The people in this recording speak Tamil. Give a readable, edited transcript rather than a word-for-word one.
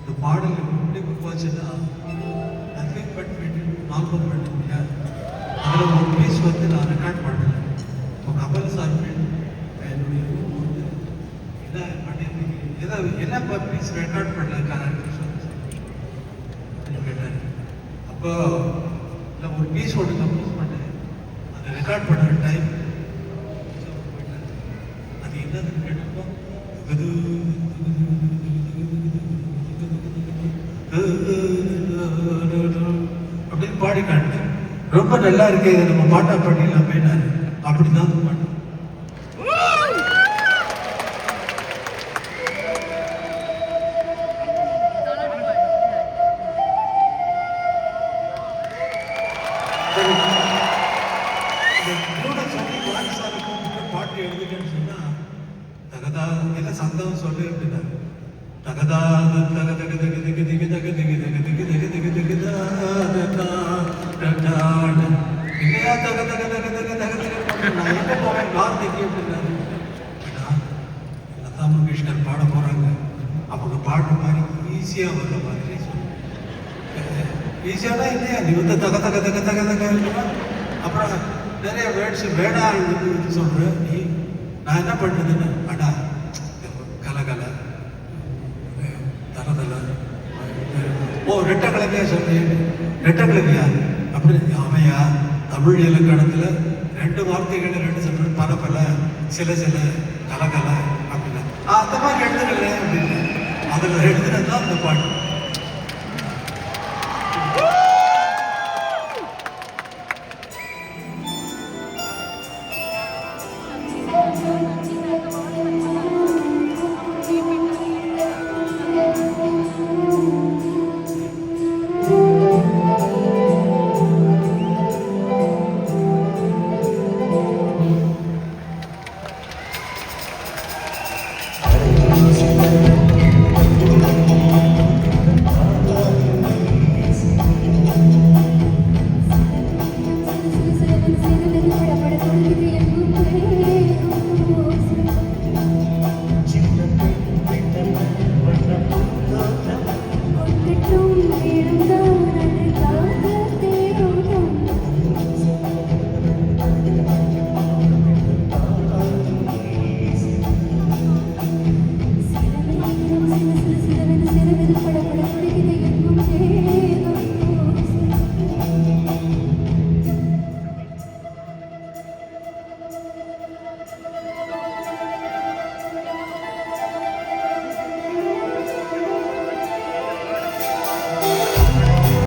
இந்த பாடல் எப்படி உருவாச்சுன்னா நத்திங் பட் நார்மல் பண்ண முடியாது. அதில் ஒரு பீஸ் வந்து நான் ரெக்கார்ட் பண்ணேன். இப்போ கமல் சார் என்னுடைய ரூம் வந்து என்ன பண்ணியிருந்தீங்க, ஏதாவது என்ன பீஸ் ரெக்கார்ட் பண்ணல கேட்டார். அப்போ இல்லை ஒரு பீஸ் ஒன்று கம்போஸ் பண்ணேன், அதை ரெக்கார்ட் பண்ண டைம் போயிட்டார். அது என்னதுன்னு கேட்டப்போ அப்படின்னு பாடி காட்டினேன். ரொம்ப நல்லா இருக்கு, இதை நம்ம பாட்டா பண்ணிடலாமே. அப்படிதான் பாட்டு. பாட்டு எழுதுன்னு சொன்னா தகதா என்ன சந்தம் சொல்லு அப்படின்னா தகதா தக தக தக திகு திகு தக திகு தக திகு தக திகு திகு இல்லையா தக தக தக தக தக தக நான் எங்க போவேன் கார்த்திகை அப்படின்னாரு. லதா மங்கேஷ்கர் பாட போறாங்க, அவங்க பாடுற மாதிரி ஈஸியா வர்ற மாதிரி ஈஸியானா இல்லையா நீ வந்து தக தக தக தக தக அப்புறம் நிறைய வேர்ட்ஸ் வேடா சொல்ற நீ. நான் என்ன பண்றதுன்னு அடா கலகல தலதல ஓ ரெட்ட கிழமையா சொல்றேன், ரெட்ட கிழமையா அப்படின்னு ஆமையா தமிழ் இலக்கணத்துல 2 வார்த்தைகள் 2 சொல்றேன், பல பல சில சில கலகல அப்படின்னு அந்த மாதிரி எழுதுறேன் அப்படின்னு அதில் எழுதுனது தான் அந்த பாட்டு.